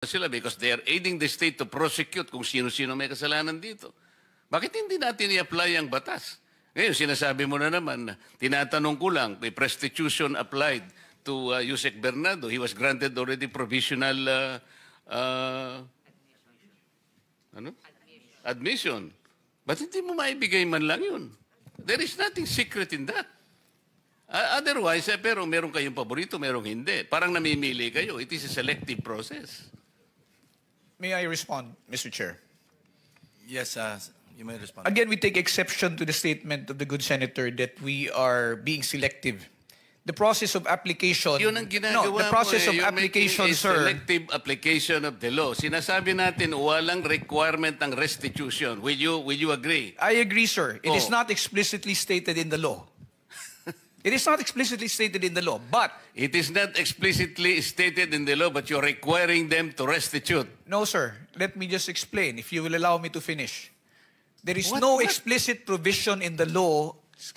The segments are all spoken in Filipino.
sila because they are aiding the state to prosecute kung sino-sino may kasalanan dito. Bakit hindi natin i-apply ang batas? Ngayon, sinasabi mo na naman, tinatanong ko lang, may restitution applied to Yusek Bernardo. He was granted already provisional admission. Ba't hindi mo maibigay man lang yun? There is nothing secret in that. Otherwise, pero meron kayong paborito, merong hindi. Parang namimili kayo. It is a selective process. May I respond, Mr. Chair? Yes, you may respond. Again, we take exception to the statement of the good senator that we are being selective. The process of application... Yun ang ginagawa the process mo, of application, sir... selective application of the law. Sinasabi natin, walang requirement ng restitution. Will you agree? I agree, sir. It is not explicitly stated in the law. It is not explicitly stated in the law, but... It is not explicitly stated in the law, but you're requiring them to restitute. No, sir. Let me just explain, if you will allow me to finish. There is no explicit provision in the law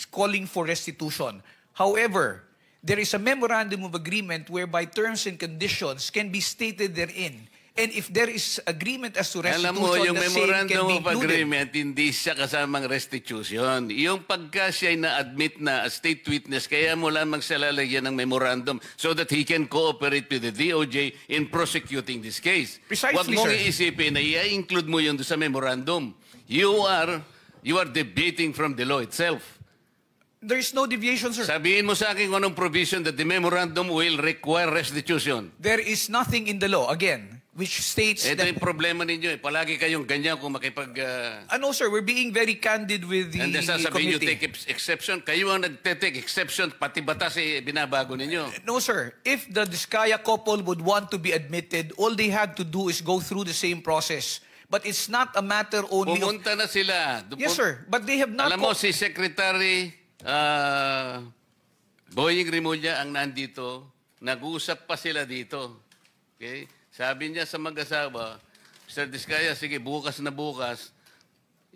calling for restitution. However, there is a memorandum of agreement whereby terms and conditions can be stated therein. And if there is agreement as to restitution, alam mo, yung the same can be memorandum of included. agreement, hindi siya kasamang restitution. Yung pagka siya na-admit na a state witness, kaya mo lamang siya lalagyan ng memorandum so that he can cooperate with the DOJ in prosecuting this case. Precisely, Huwag mong sir. iisipin na i-include mo yun sa memorandum. You are debating from the law itself. There is no deviation, sir. Sabihin mo sa akin kung anong provision that the memorandum will require restitution. There is nothing in the law, again, which states Ito that... yung problema ninyo. Palagi kayong ganyan kung makipag... no, sir, we're being very candid with the and sasabihin nyo, committee. take exception. Kayo ang nagte-take exception, pati batas binabago ninyo. No, sir. If the Diskaya couple would want to be admitted, all they had to do is go through the same process. But it's not a matter only Pumunta na sila. Yes, sir. But they have not... Alam mo, si Secretary Boying Rimulya ang nandito. Nag-uusap pa sila dito. Okay? Sabi niya sa mag-asawa, Mr. Diskaya, sige, bukas na bukas,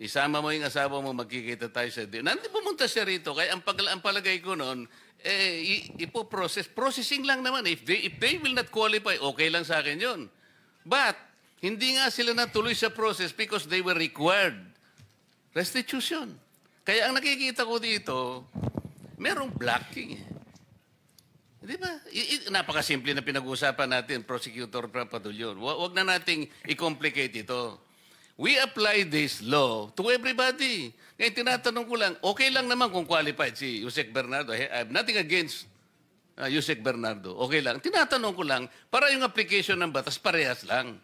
isama mo yung asawa mo, magkikita tayo sa din. Nandito pumunta siya rito. Kaya ang palagay ko noon, processing lang naman. If they will not qualify, okay lang sa akin yun. But, hindi nga sila natuloy sa process because they were required restitution. Kaya ang nakikita ko dito, merong blocking. Di ba? Napakasimple na pinag-uusapan natin, Prosecutor Papadulyon. Huwag na nating i-complicate ito. We apply this law to everybody. Ngayon, tinatanong ko lang, okay lang naman kung qualified si Yusek Bernardo. I have nothing against Yusek Bernardo. Okay lang. Tinatanong ko lang, para yung application ng batas, parehas lang.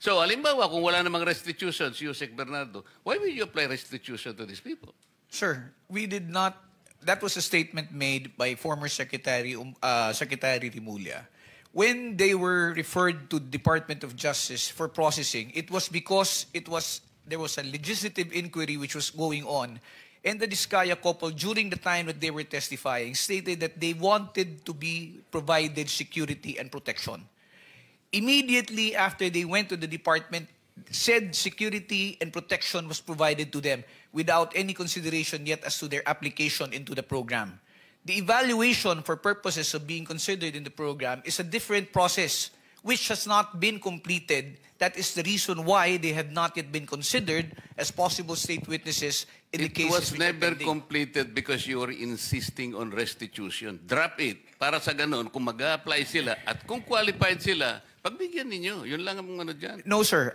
So, halimbawa, kung wala namang restitution si Yusek Bernardo, why will you apply restitution to these people? Sir, we did not... That was a statement made by former Secretary Rimulya. When they were referred to Department of Justice for processing, it was because there was a legislative inquiry which was going on. And the Diskaya couple, during the time that they were testifying, stated that they wanted to be provided security and protection. Immediately after they went to the department, said security and protection was provided to them without any consideration yet as to their application into the program. The evaluation for purposes of being considered in the program is a different process which has not been completed. That is the reason why they have not yet been considered as possible state witnesses in the cases which are pending. It was never completed because you were insisting on restitution. Drop it. Para sa ganun, kung mag-a-apply sila at kung qualified sila, pagbigyan ninyo. Yun lang ang ano dyan. No, sir.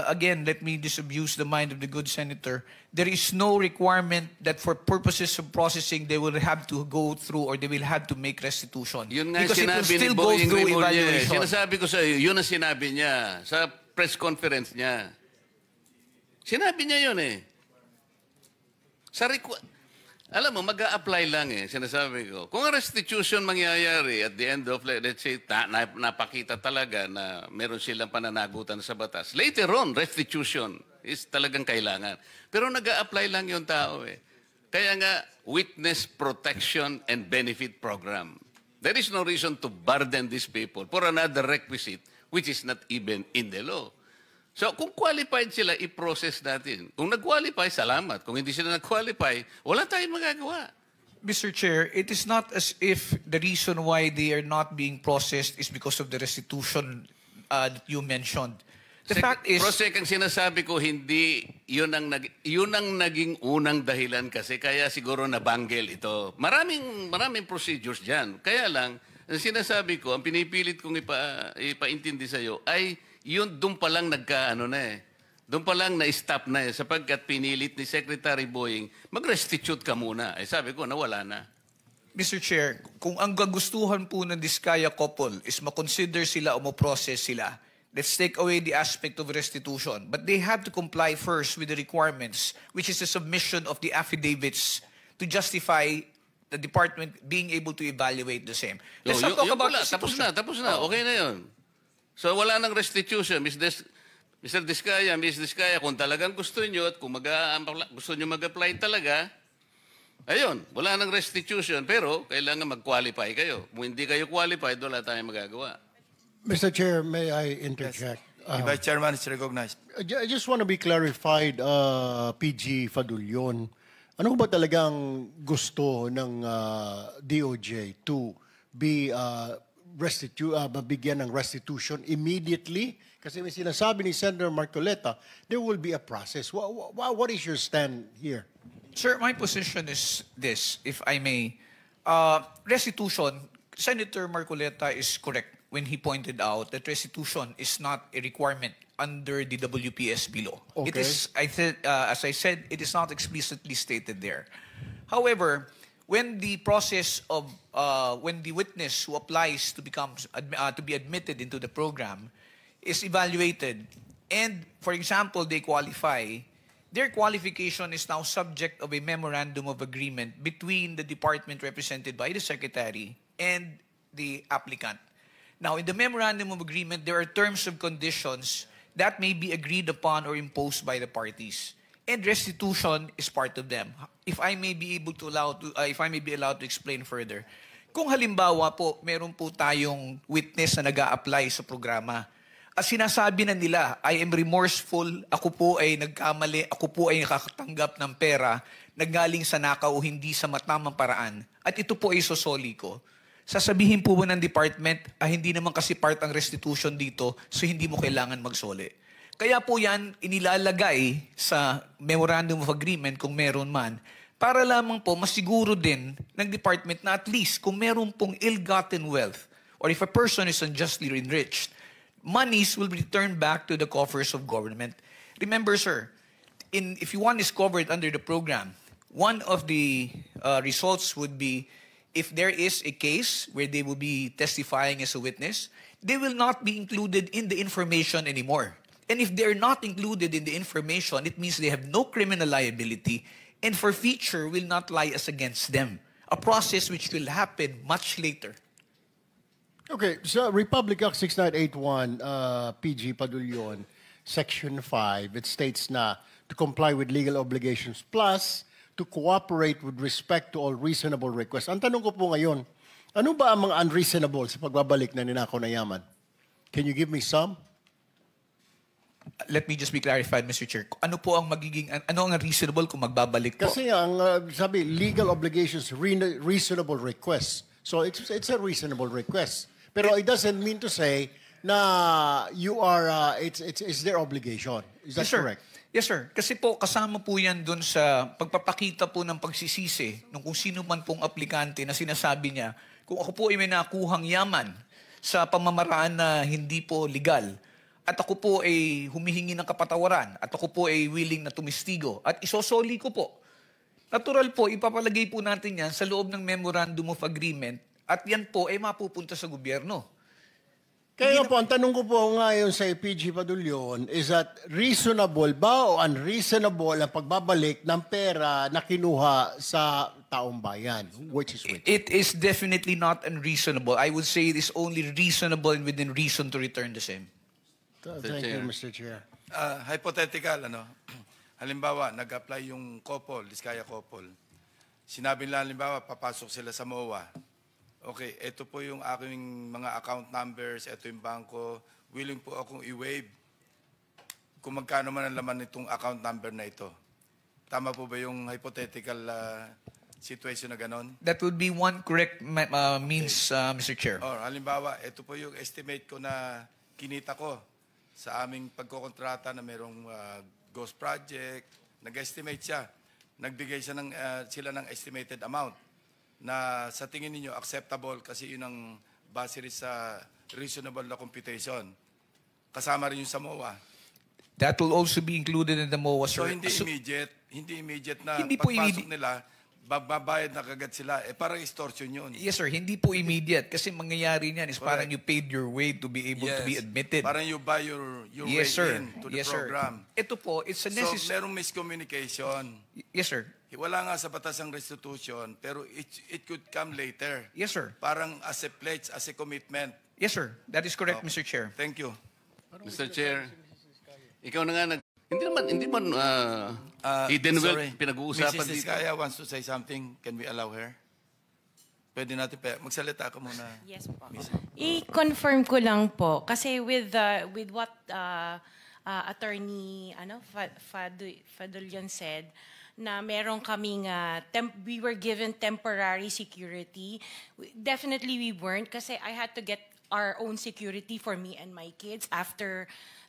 Again, let me disabuse the mind of the good senator. There is no requirement that for purposes of processing, they will have to go through or they will have to make restitution. Yun nga because it will sinabi ni still go Boying through Rimulya. evaluation. Sinasabi ko sa iyo, yun ang sinabi niya sa press conference niya. Sinabi niya yun eh. Alam mo, mag-a-apply lang eh, sinasabi ko. Kung ang restitution mangyayari at the end of, let's say, napakita talaga na meron silang pananagutan sa batas, later on, restitution is talagang kailangan. Pero nag-a-apply lang yung tao eh. Kaya nga, Witness Protection and Benefit Program. There is no reason to burden these people for another requisite which is not even in the law. So, kung qualified sila, i-process natin. Kung nag-qualify, salamat. Kung hindi sila nag-qualify, wala tayong magagawa. Mr. Chair, it is not as if the reason why they are not being processed is because of the restitution that you mentioned. The Sec- fact is, Prosec, ang sinasabi ko, hindi yun ang naging unang dahilan kasi kaya siguro nabanggel ito. Maraming procedures dyan. Kaya lang, ang sinasabi ko, ang pinipilit kong ipaintindi sa iyo ay yun doon pa lang doon pa lang na-stop na sapagkat pinilit ni Secretary Boying, mag-restitute ka muna. Sabi ko, nawala na. Mr. Chair, kung ang gagustuhan po ng Diskaya couple is makonsider sila o ma-process sila, let's take away the aspect of restitution. But they have to comply first with the requirements, which is the submission of the affidavits to justify the department being able to evaluate the same. Let's not talk about restitution. Tapos na. Okay na yun. So wala nang restitution. Mr. Diskaya, Ms. Diskaya, kung talagang gusto nyo at kung gusto nyo mag-apply talaga, ayun, wala nang restitution. Pero kailangan mag-qualify kayo. Kung hindi kayo qualified, wala tayong magagawa. Mr. Chair, may I interject? The Vice Chairman is recognized. I just want to be clarified, PG Fadulyon. Ano ba talagang gusto ng DOJ to be mabigyan ng restitution immediately? Kasi may sinasabi ni Senator Marcoleta, there will be a process. What is your stand here? Sir, my position is this, if I may. Restitution, Senator Marcoleta is correct when he pointed out that restitution is not a requirement under the WPSB law. Okay. It is, as I said, it is not explicitly stated there. However, when the process of when the witness who applies to be admitted into the program is evaluated, and for example they qualify, their qualification is now subject of a memorandum of agreement between the department represented by the secretary and the applicant. Now, in the memorandum of agreement, there are terms and conditions that may be agreed upon or imposed by the parties, and restitution is part of them. If I may be allowed to explain further, kung halimbawa po meron po tayong witness na nag-a-apply sa programa, at sinasabi na nila, I am remorseful, ako po ay nagkamali, ako po ay nakakatanggap ng pera, naggaling sa nakaw o hindi sa matamang paraan, at ito po ay sosoli ko, sasabihin po ba ng department, hindi naman kasi part ang restitution dito, so hindi mo kailangan magsoli. Kaya po yan, inilalagay sa memorandum of agreement kung meron man, para lamang po masiguro din ng department na at least kung meron pong ill-gotten wealth, or if a person is unjustly enriched, monies will be returned back to the coffers of government. Remember, sir, if one is covered under the program, one of the results would be if there is a case where they will be testifying as a witness, they will not be included in the information anymore. And if they're not included in the information, it means they have no criminal liability, and forfeiture will not lie as against them. A process which will happen much later. Okay, so Republic Act 6981, PG Padulyon, Section 5, it states na to comply with legal obligations plus to cooperate with respect to all reasonable requests. Ang tanong ko po ngayon, ano ba ang mga unreasonable sa pagbabalik na ninakaw na yaman? Can you give me some? Let me just be clarified, Mr. Chair. Ano po ang ano ang reasonable kung magbabalik po? Kasi ang sabi, legal obligations, reasonable requests. So it's a reasonable request. Pero it doesn't mean to say na you are, it's their obligation. Is that Yes, sir. correct? Yes, sir. Kasi po, kasama po yan dun sa pagpapakita po ng pagsisisi ng kung sino man pong aplikante na sinasabi niya, kung ako po ay may nakuhang yaman sa pamamaraan na hindi po legal, at ako po ay humihingi ng kapatawaran, at ako po ay willing na tumistigo, at isosoli ko po. Natural po, ipapalagay po natin yan sa loob ng Memorandum of Agreement, at yan po ay mapupunta sa gobyerno. Kaya po, ang tanong ko po ngayon sa PG Padulyon is that reasonable ba o unreasonable ang pagbabalik ng pera na kinuha sa taong bayan? Which is which? It is definitely not unreasonable. I would say it is only reasonable and within reason to return the same. Thank you, Mr. Chair. Hypothetical, halimbawa, nag-apply yung couple, Diskaya couple. Sinabi nila, halimbawa, papasok sila sa MOA. Okay, ito po yung aking mga account numbers, ito yung bangko, willing po akong i-waive kung magkano man ang laman nitong account number na ito. Tama po ba yung hypothetical situation na ganon? That would be one correct means, Mr. Chair. Or halimbawa, ito po yung estimate ko na kinita ko sa aming pagkokontrata na mayroong ghost project, nag-estimate siya. Nagbigay siya sila ng estimated amount na sa tingin ninyo acceptable kasi yun ang base rin sa reasonable na computation. Kasama rin yung sa MOA. That will also be included in the MOA, So sir. hindi immediate na Hindi po pagpasok nila, babayad na kagad sila. Parang extortion yun. Yes, sir. Hindi po immediate. Kasi mangyayari niyan is parang you paid your way to be able to be admitted. Parang you buy your Yes, way sir. in to the Yes, sir. program. Ito po, it's a So, necessary... merong miscommunication. Yes, sir. Wala nga sa batas ang restitution, pero it could come later. Yes, sir. Parang as a pledge, as a commitment. Yes, sir. That is correct, Mr. Chair. Thank you. Mr. Chair, ikaw na nga hindi man hidden wealth Sorry. pinag-uusapan Mrs. dito. Diskaya wants to say something. Can we allow her? Pwede natin magsalita ka muna. Yes po. I-confirm ko lang po kasi with what attorney Fadulyon said na meron kaming we were given temporary security. Definitely we weren't kasi I had to get our own security for me and my kids after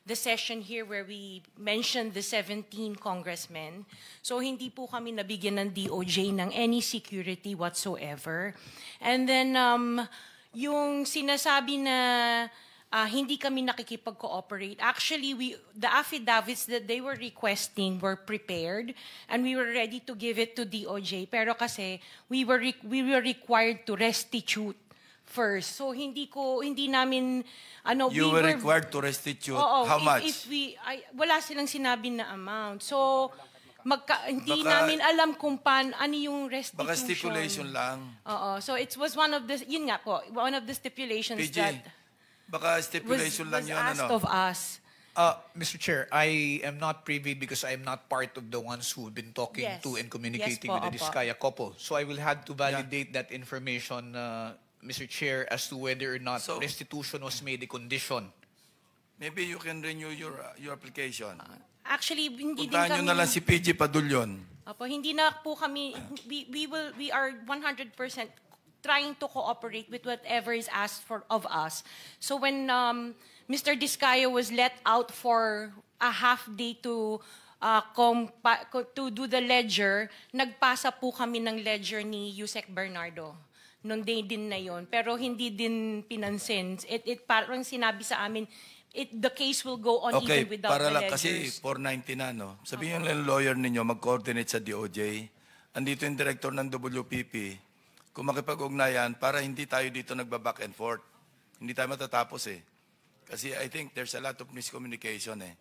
the session here where we mentioned the 17 congressmen. So hindi po kami nabigyan ng DOJ ng any security whatsoever. And then yung sinasabi na hindi kami nakikipag-cooperate. Actually, the affidavits that they were requesting were prepared and we were ready to give it to DOJ. Pero kasi we were required to restitute first. So hindi namin You were required to restitute. How much? Wala silang sinabi na amount. So hindi namin alam kung ano yung restitution. Baka stipulation lang. Oo. So it was one of the one of the stipulations PG, that baka stipulation lang was yun. asked of us. Mr. Chair, I am not privy because I am not part of the ones who've been talking Yes. to and communicating Yes po, with the opo. Diskaya couple. So I will have to validate that information, Mr. Chair, as to whether or not So- restitution was made a condition. Maybe you can renew your application. Actually, hindi din Puntahan nyo kami... na lang si PG Padulyon. Opo, hindi na po kami... We are 100% trying to cooperate with whatever is asked of us. So when Mr. Diskaya was let out for a half day to do the ledger, nagpasa po kami ng ledger ni Yusek Bernardo. Noong day din na yon, pero hindi din pinansin. Parang sinabi sa amin, the case will go on Okay, even without para the lang kasi ledgers. 490 na, no? Sabihin lang lawyer ninyo, mag-coordinate sa DOJ. Andito yung director ng WPP. Kung makipag-ugnayan, para hindi tayo dito nagba-back and forth. Hindi tayo matatapos eh. Kasi I think there's a lot of miscommunication eh.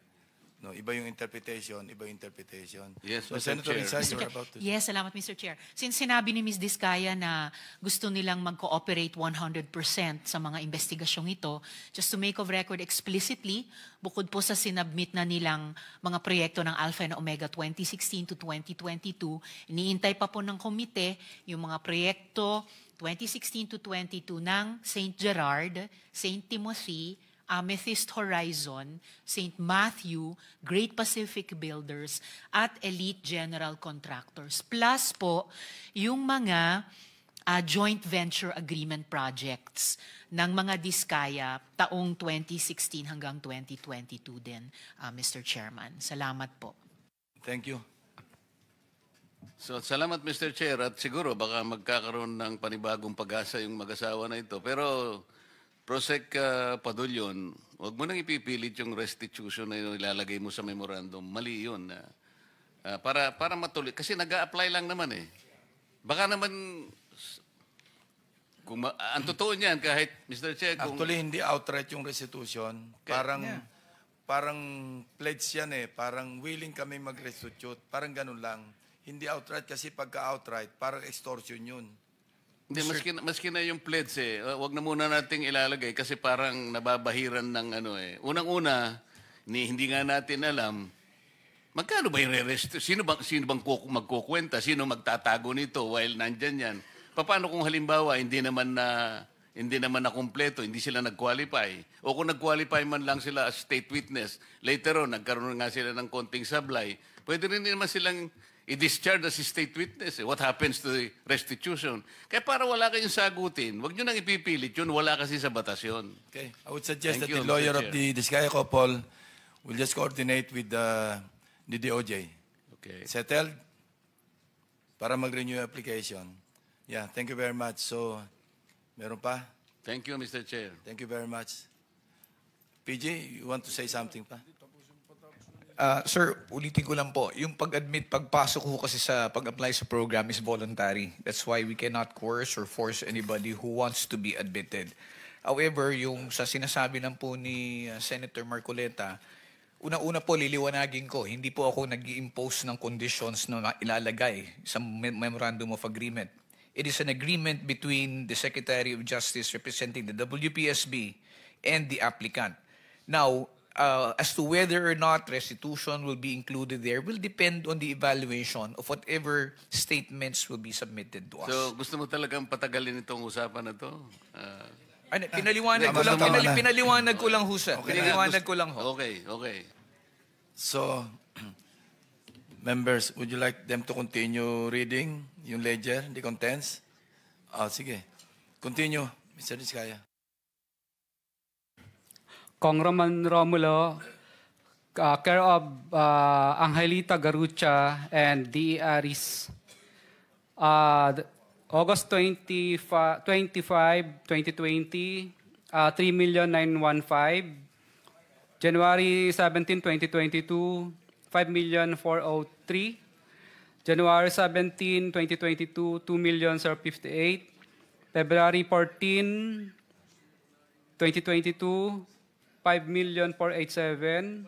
No, iba yung interpretation, iba yung interpretation. Yes, so, Mr. Senator Chair. Risa, you're about to... Yes, salamat Mr. Chair. Since sinabi ni Ms. Diskaya na gusto nilang mag-cooperate 100% sa mga investigasyong ito, just to make of record explicitly, bukod po sa sinabmit na nilang mga proyekto ng Alpha and Omega 2016 to 2022, iniintay pa po ng komite yung mga proyekto 2016 to 22 ng St. Gerard, St. Timothy, Amethyst Horizon, St. Matthew, Great Pacific Builders, at Elite General Contractors. Plus po, yung mga joint venture agreement projects ng mga Diskaya taong 2016 hanggang 2022 din, Mr. Chairman. Salamat po. Thank you. So, salamat Mr. Chair at siguro baka magkakaroon ng panibagong pag-asa yung mag-asawa na ito. Pero Prosec Padulyon, huwag mo nang ipipilit yung restitution na ilalagay mo sa memorandum. Mali yun. Para matuloy. Kasi nag-a-apply lang naman eh. Baka naman, ang totoo niyan kahit, Mr. Chair, kung... Actually, hindi outright yung restitution. Parang pledge yan eh. Parang willing kami mag-restitute. Parang ganun lang. Hindi outright kasi pagka-outright, parang extortion yun. Hindi, maski na yung pledge eh. Wag na muna nating ilalagay kasi parang nababahiran ng ano eh. Unang-una, hindi nga natin alam, magkano ba yung re-restitute? Sino bang magkukwenta? Sino magtatago nito while nandyan yan? Paano kung halimbawa, hindi naman na kumpleto, hindi sila nag-qualify? O kung nag-qualify man lang sila as state witness, later on, nagkaroon nga sila ng konting sablay, pwede rin naman silang i-discharge as state witness. What happens to the restitution? Kaya para wala kayong sagutin, wag nyo nang ipipilit yun, wala kasi sa batas yun. Okay. I would suggest Thank that you, the lawyer Mr. of the Diskaya couple will just coordinate with the DOJ. Okay. Settled? Para mag-renew yung application. Yeah, thank you very much. So, meron pa? Thank you, Mr. Chair. Thank you very much. PG, you want to say something pa? Sir, ulitin ko lang po, yung pag-admit, pagpasok ko kasi sa pag-apply sa program is voluntary. That's why we cannot coerce or force anybody who wants to be admitted. However, yung sa sinasabi lang po ni Senator Marcoleta, una-una po liliwanagin ko, hindi po ako nag-i-impose ng conditions na ilalagay sa Memorandum of Agreement. It is an agreement between the Secretary of Justice representing the WPSB and the applicant. Now, as to whether or not restitution will be included there will depend on the evaluation of whatever statements will be submitted to us. So, gusto mo talagang patagalin itong usapan na to? Pinaliwanag ko lang, pinaliwanag ko lang ho, sir. Pinaliwanag ko lang ho. Okay, okay. So, members, would you like them to continue reading yung ledger, the contents? Sige. Continue, Mr. Diskaya. Congressman Romulo, care of Angelita Garucha and D. Aris, August 25, 2020, 3,915,000. January 17, 2022, 5,403,000. January 17, 2022, 2,058,000. February 14, 2022, 5,487,000.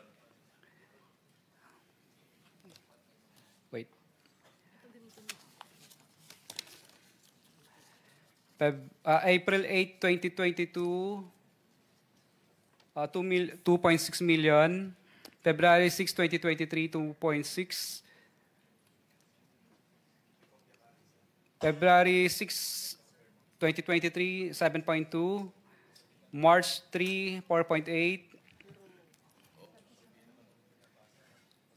Wait. April 8, 2022, 2.6 million. February 6, 2023, 2.6. February 6, 2023, 7.2. March 3, 4.8.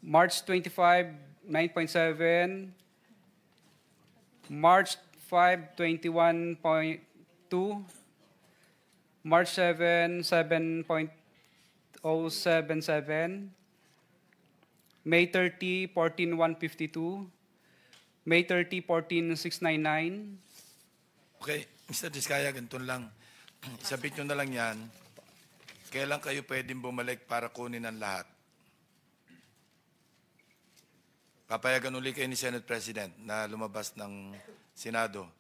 March 25, 9.7. March 5, 21.2. March 7, 7.077. May 30, 14,152. May 30, 14,699. Okay, Mr. Diskaya, ganito lang. Isabit nyo na lang yan. Kailan kayo pwedeng bumalik para kunin ang lahat? Papayagan uli kayo ni Senate President na lumabas ng Senado.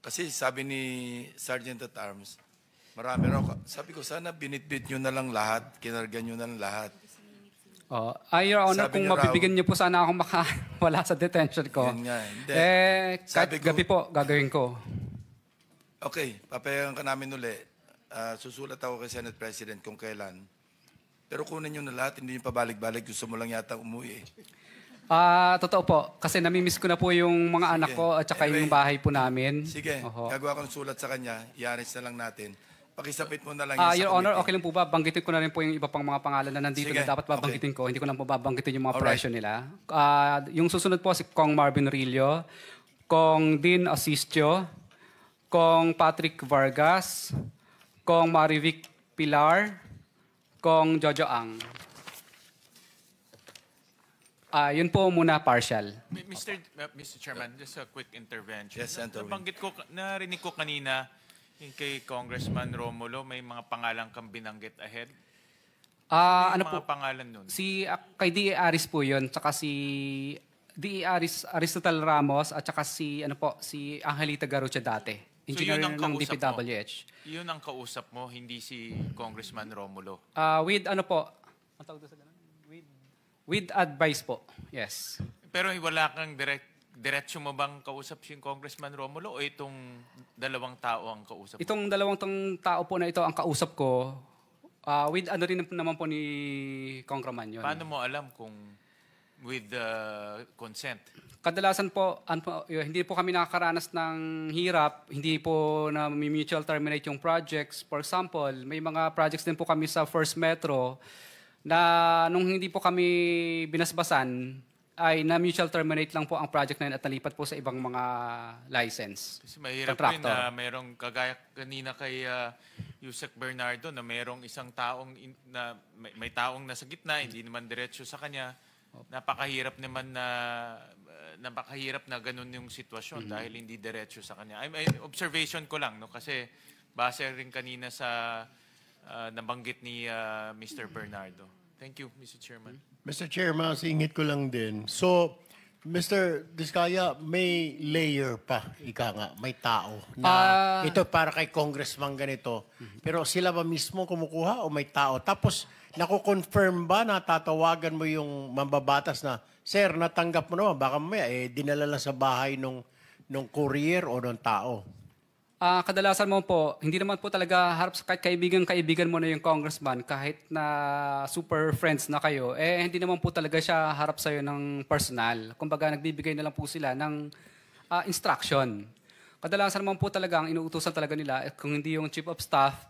Kasi sabi ni Sergeant at Arms, marami raw. Sabi ko, sana binitbit nyo na lang lahat, kinargan nyo na lang lahat. Your Honor, Sabi kung niya raw- mabibigyan niyo po sana ako wala sa detention ko. Yan nga, hindi. Kahit Sabi ko- gabi po, gagawin ko. Okay, papayagan ka namin uli. Susulat ako kay Senate President kung kailan. Pero kunin nyo na lahat, hindi nyo pabalik-balik. Gusto mo lang yata umuwi. Totoo po. Kasi namimiss ko na po yung mga anak ko at saka Anyway, yung bahay po namin. Sige, Oho. gagawa ko ng sulat sa kanya. I-arrange na lang natin. Pakisapit mo na lang Your sa Honor, committee. okay lang po ba? Banggitin ko na rin po yung iba pang mga pangalan na nandito Sige, na dapat babanggitin ko. Hindi ko lang po babanggitin yung mga Alright. presyo nila. Yung susunod po si Kong Marvin Rillo, Kong Dean Asistio, Kong Patrick Vargas, Kong Marivic Pilar, Kong Jojo Ang. Yun po muna partial. Mr. Chairman, just a quick intervention. Yes, Senator Wing. Narinig ko kanina yung kay Congressman Romulo, may mga pangalan kang binanggit ahead. Ano Yung po? mga pangalan nun? Kay D.E. Aris po yun, tsaka si D.E. Aristotle Ramos, at tsaka si Angelita Garucha dati. Engineer yun ang ng kausap DPWH. Yun ang kausap mo, hindi si Congressman Romulo. With ano po? Ang tawag doon sa ganun? With advice po. Yes. Pero wala kang diretso mo bang kausap si Congressman Romulo o itong dalawang tao ang kausap mo? Itong dalawang tao po na ito ang kausap ko, with ano rin naman po ni Congressman yun. Paano mo alam kung with consent? Kadalasan po, hindi po kami nakakaranas ng hirap, hindi po na mutual terminate yung projects. For example, may mga projects din po kami sa First Metro na nung hindi po kami binasbasan, ay na-mutual terminate lang po ang project na yun at nalipat po sa ibang mga license. Kasi mahirap rin na merong kagaya kanina kay Yusek Bernardo na merong isang taong na may taong nasa gitna, hindi naman diretso sa kanya. Napakahirap naman na ganun yung sitwasyon dahil hindi diretso sa kanya. Observation ko lang, no, kasi base rin kanina sa nabanggit ni Mr. Bernardo. Thank you, Mr. Chairman. Mr. Chairman, singit ko lang din. So, Mr. Diskaya, may layer pa, ika nga, may tao na ito para kay congressman ganito. Pero sila ba mismo kumukuha o may tao? Tapos, nako-confirm ba na tatawagan mo yung mambabatas na, Sir, natanggap mo naman, baka mamaya, dinala lang sa bahay nung courier o nung tao? Kadalasan mo po, hindi naman po talaga harap sa kahit kaibigan mo na yung congressman, kahit na super friends na kayo, hindi naman po talaga siya harap sa'yo ng personal. Kumbaga, nagbibigay na lang po sila ng instruction. Kadalasan naman po talaga, ang inuutusan talaga nila, kung hindi yung chief of staff,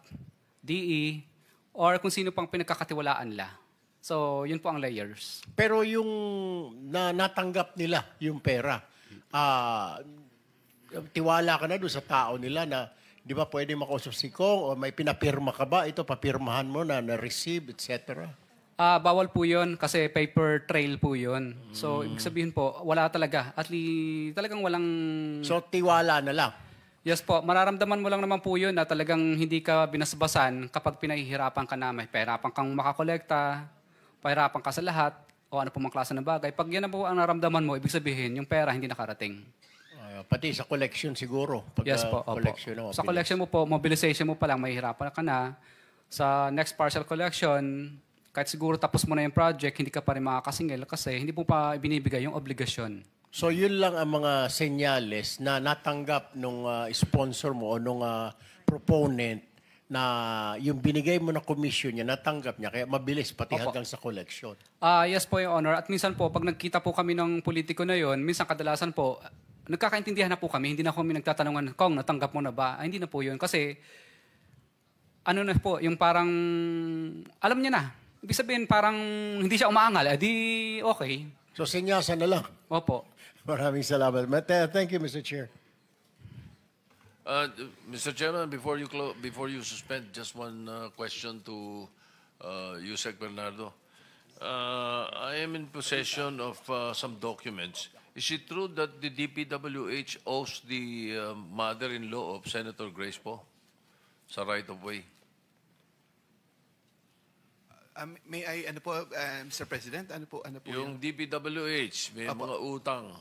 DE, or kung sino pang pinagkakatiwalaan nila. So, yun po ang layers. Pero yung natanggap nila yung pera, tiwala ka na doon sa tao nila na di ba pwede makausap si Kong o may pinapirma ka ba? Ito, papirmahan mo na-receive, etc. Bawal po yun kasi paper trail po yun. So, ibig sabihin po, wala talaga. At talagang walang... So, tiwala na lang. Yes po, mararamdaman mo lang naman po yun na talagang hindi ka binasbasan kapag pinahihirapan ka na. May pahirapan kang makakolekta, pahirapan ka sa lahat, o ano po mga klase ng bagay. Pag yan na po ang naramdaman mo, ibig sabihin, yung pera hindi nakarating. Pati sa collection siguro. Yes po. Collection, sa collection mo po, mobilization mo pa lang, mahihirapan ka na. Sa next partial collection, kahit siguro tapos mo na yung project, hindi ka pa rin makakasingil kasi hindi mo pa binibigay yung obligasyon. So yun lang ang mga senyales na natanggap nung sponsor mo o nung proponent na yung binigay mo na commission niya, natanggap niya, kaya mabilis pati hanggang sa collection. Yes po, Your Honor. At minsan po, pag nagkita po kami ng politiko na yon, minsan kadalasan po, nagkakaintindihan na po kami, hindi na kami nagtatanungan, Kong, natanggap mo na ba? Hindi na po yun. Kasi, ano na po, yung parang, alam niya na. Ibig sabihin, parang hindi siya umaangal. Di okay. So, sinyasan na lang. Opo. Maraming salamat. Thank you, Mr. Chair. Mr. Chairman, before you suspend, just one question to Yusek Bernardo. I am in possession of some documents. Is it true that the DPWH owes the mother-in-law of Senator Grace po sa right-of-way? May I, Mr. President, ano po Yung DPWH, may mga utang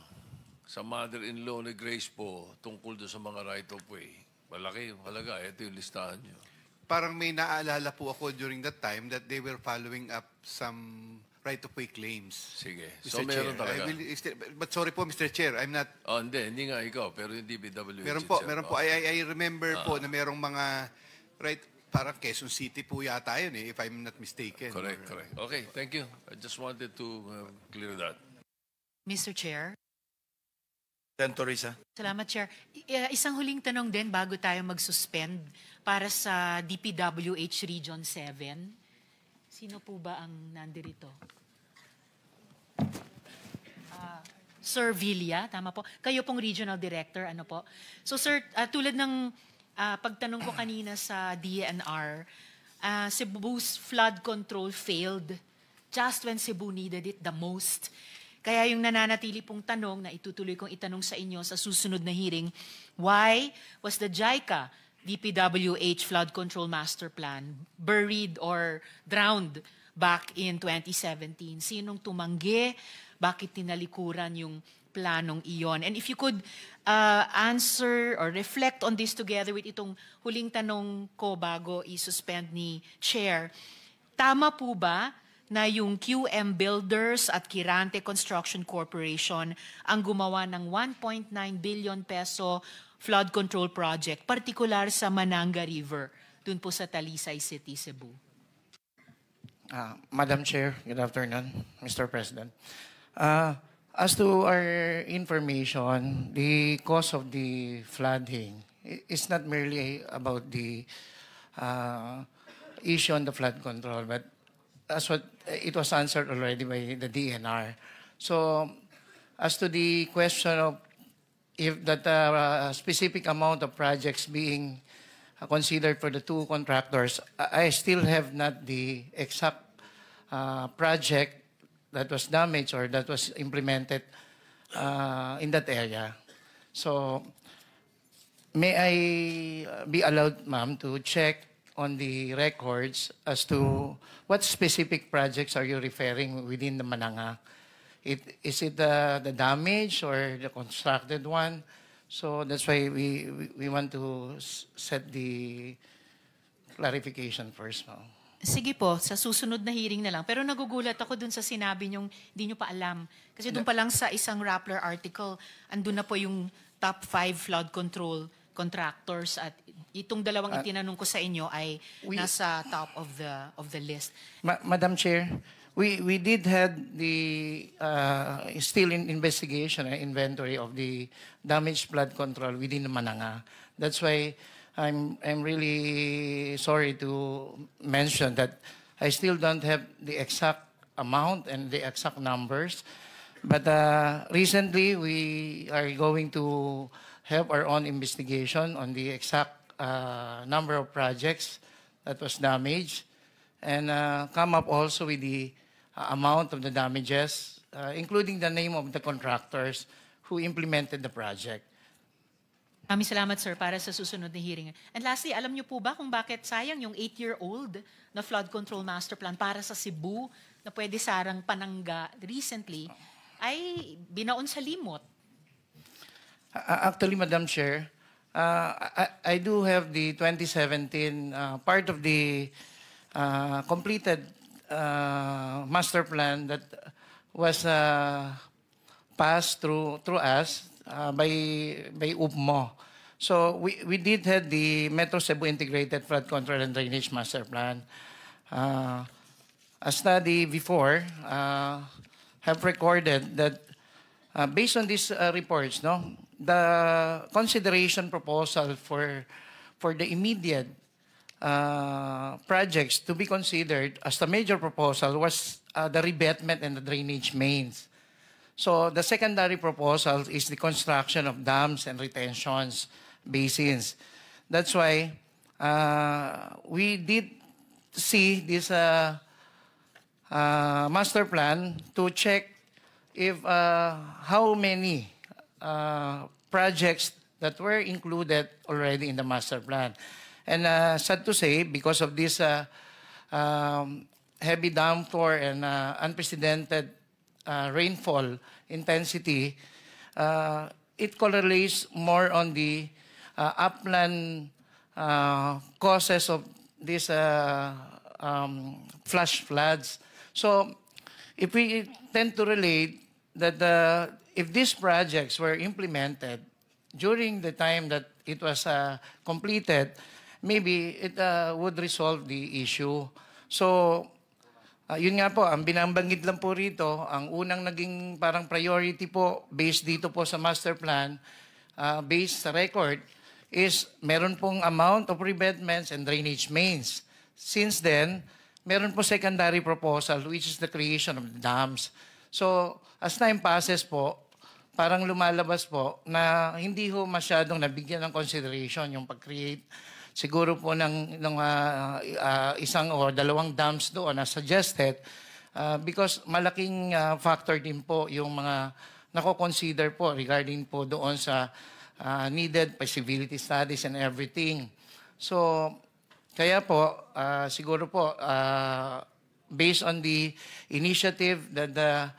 sa mother-in-law ni Grace po tungkol doon sa mga right-of-way. Malaki yung halaga. Ito yung listahan nyo. Parang may naaalala po ako during that time that they were following up some right-of-way claims. Sige. Mr. So, meron Chair, talaga. But sorry po, Mr. Chair, I'm not... Hindi nga ikaw, pero yung DPWH. Meron po. I remember po na merong mga parang Quezon City po yata yun if I'm not mistaken. Correct. Okay, thank you. I just wanted to clear that. Mr. Chair. Senator Risa. Salamat, Chair. Isang huling tanong din bago tayo mag-suspend para sa DPWH Region 7. Sino po ba ang nandirito? Sir Villa, tama po. Kayo pong Regional Director, ano po? So sir, tulad ng pagtanong ko kanina sa DNR, Cebu's flood control failed just when Cebu needed it the most. Kaya yung nananatili pong tanong na itutuloy kong itanong sa inyo sa susunod na hearing, why was the JICA DPWH Flood Control Master Plan buried or drowned back in 2017? Sinong tumanggi? Bakit tinalikuran yung planong iyon? And if you could answer or reflect on this together with itong huling tanong ko bago i-suspend ni Chair, tama po ba na yung QM Builders at Kirante Construction Corporation ang gumawa ng 1.9 billion peso flood control project, particular sa Mananga River, dun po sa Talisay City, Cebu? Madam Chair, good afternoon, Mr. President. As to our information, the cause of the flooding is not merely about the issue on the flood control, but as what it was answered already by the DNR. So, as to the question of if that specific amount of projects being considered for the two contractors, I still have not the exact project that was damaged or that was implemented in that area. So, may I be allowed, ma'am, to check on the records as to what specific projects are you referring within the Mananga? Is it the damage or the constructed one? So that's why we want to set the clarification first, ma'am. Sige po, sa susunod na hearing na lang. Pero nagugulat ako dun sa sinabi niyong di niyo pa alam. Kasi dun pa lang sa isang Rappler article, andun na po yung top 5 flood control contractors at itong dalawang itinanong ko sa inyo ay nasa top of the list. Madam Chair, we did have the still in investigation and inventory of the damaged flood control within the Mananga. That's why I'm really sorry to mention that I still don't have the exact amount and the exact numbers. But recently, we are going to have our own investigation on the exact number of projects that was damaged and come up also with the amount of the damages, including the name of the contractors who implemented the project. Maraming salamat, sir, para sa susunod na hearing. And lastly, alam niyo po ba kung bakit sayang yung 8-year-old na flood control master plan para sa Cebu na pwede sarang panangga recently ay binaon sa limot? Actually, Madam Chair, I do have the 2017 part of the completed master plan that was passed through us by UPMO. So we did have the Metro Cebu Integrated Flood Control and Drainage Master Plan. A study before have recorded that based on these reports, the consideration proposal for the immediate projects to be considered as the major proposal was the revetment and the drainage mains. So the secondary proposal is the construction of dams and retentions basins. That's why we did see this master plan to check if how many projects that were included already in the master plan. And sad to say, because of this heavy downpour and unprecedented rainfall intensity, it correlates more on the upland causes of these flash floods. So if we tend to relate that if these projects were implemented during the time that it was completed, maybe it would resolve the issue. So yun nga po, ang binabanggit lang po rito, ang unang naging parang priority po based dito po sa master plan, based sa record, is meron pong amount of revetments and drainage mains. Since then, meron po secondary proposal which is the creation of the dams. So as time passes po, parang lumalabas po na hindi ho masyadong nabigyan ng consideration yung pag-create siguro po ng isang o dalawang dams doon na suggested because malaking factor din po yung mga nako-consider po regarding po doon sa needed feasibility studies and everything. So, kaya po, siguro po, based on the initiative that the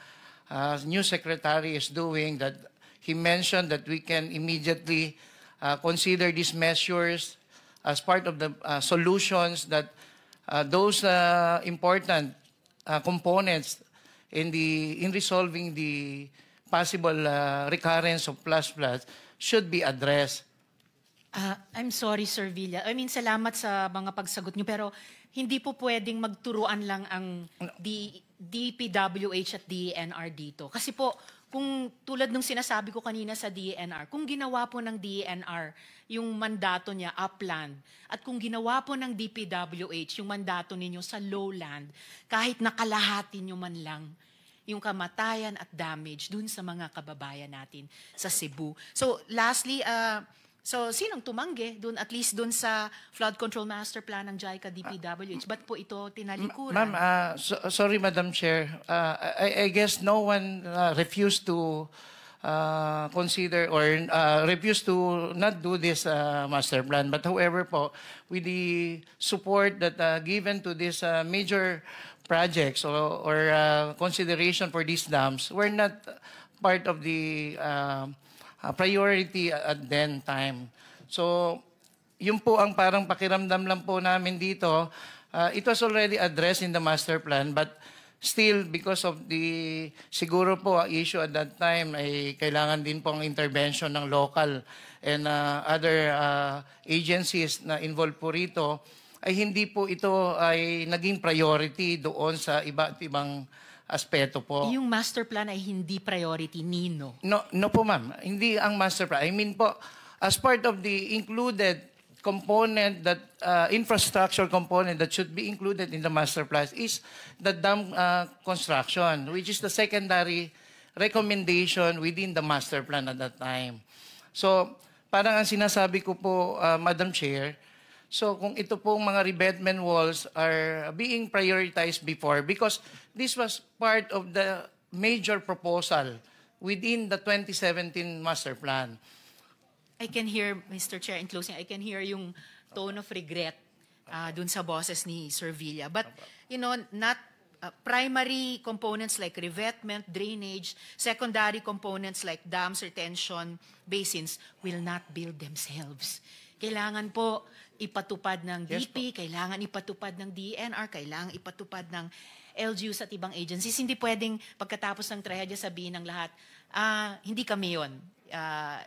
new secretary is doing, that he mentioned that we can immediately consider these measures as part of the solutions that those important components in resolving the possible recurrence of flash floods should be addressed. I'm sorry, Sir Villa. I mean, salamat sa mga pagsagot niyo, pero hindi po pwedeng magturuan lang ang DPWH at DENR dito. Kasi po, kung tulad nung sinasabi ko kanina sa DENR, kung ginawa po ng DENR yung mandato niya upland, at kung ginawa po ng DPWH yung mandato ninyo sa lowland, kahit nakalahati nyo man lang, yung kamatayan at damage dun sa mga kababayan natin sa Cebu. So lastly, so sinong tumanggi dun, at least dun sa flood control master plan ng JICA DPWH? Ba't po ito tinalikuran? Ma'am, sorry, Madam Chair. I guess no one refused to consider or refused to not do this master plan. But however po, with the support that given to this major projects or consideration for these dams, we're not part of the priority at then time. So, yun po ang parang pakiramdam lang po namin dito. It was already addressed in the master plan, but still, because of the, siguro po, issue at that time ay kailangan din po ang intervention ng local and other agencies na involved po rito, ay hindi po ito ay naging priority doon sa iba't ibang aspeto po. Yung master plan ay hindi priority, Nino? No po, ma'am. Hindi ang master plan. I mean po, as part of the included component, that infrastructure component that should be included in the master plan is the dam construction, which is the secondary recommendation within the master plan at that time. So, parang ang sinasabi ko po, Madam Chair, so kung ito pong mga revetment walls are being prioritized before, because this was part of the major proposal within the 2017 master plan. I can hear, Mr. Chair, in closing, I can hear yung tone of regret dun sa boses ni Sir Villa. But, you know, not primary components like revetment, drainage, secondary components like dams, retention basins will not build themselves. Kailangan po ipatupad ng DP, kailangan ipatupad ng DNR, kailangan ipatupad ng LGUs at ibang agencies. Hindi pwedeng pagkatapos ng trahedya sabihin ng lahat, hindi kami yun.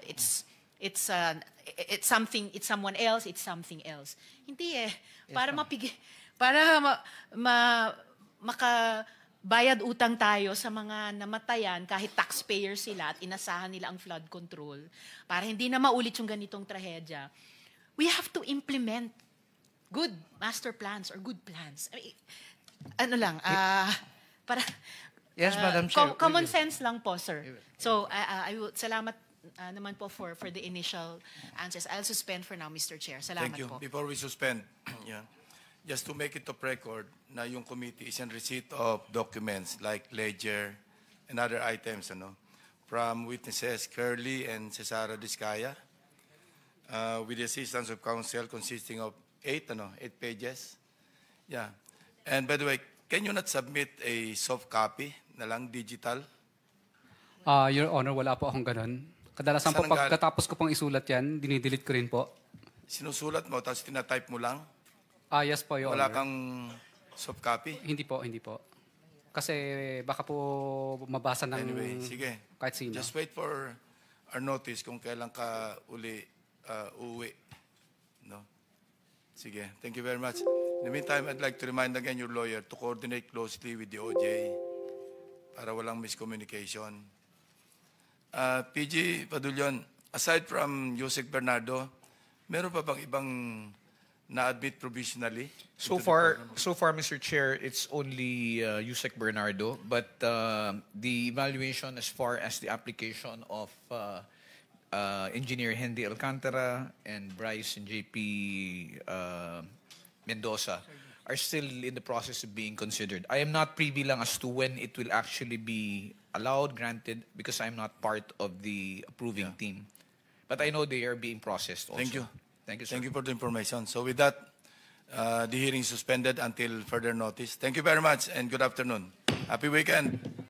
It's something, it's someone else, it's something else. Hindi para makabayad utang tayo sa mga namatayan kahit taxpayer sila at inasahan nila ang flood control, para hindi na maulit yung ganitong trahedya, we have to implement good master plans or good plans. I mean, ano lang, para Yes, Madam Chair. Common sense lang po, sir. So, I will, salamat naman po for the initial answers. I'll suspend for now, Mr. Chair. Salamat Thank you. po. Before we suspend, just to make it of record na yung committee is in receipt of documents like ledger and other items from witnesses Curly and Cesara Discaya with the assistance of counsel consisting of 8 pages. Yeah. And by the way, can you not submit a soft copy na lang, digital? Your Honor, wala po akong ganun. Kadalasan po, pagkatapos ko pong isulat yan, dinidelete ko rin po. Sinusulat mo, tapos tinatype mo lang? Yes po, Your Wala Honor. kang soft copy? Hindi po, hindi po. Kasi baka po mabasa ng Anyway, sige. kahit sino. Just wait for our notice kung kailan ka uli uuwi. No? Sige, thank you very much. In the meantime, I'd like to remind again your lawyer to coordinate closely with the OJ para walang miscommunication. PG Padulyon, aside from Yusek Bernardo, meron pa bang ibang na-admit provisionally? So far, Mr. Chair, it's only Yusek Bernardo, but the evaluation as far as the application of Engineer Henry Alcantara and Bryce and JP Mendoza are still in the process of being considered. I am not privy lang as to when it will actually be allowed, granted, because I'm not part of the approving team. But I know they are being processed also. Thank you. Thank you, sir. Thank you for the information. So with that, the hearing is suspended until further notice. Thank you very much and good afternoon. Happy weekend.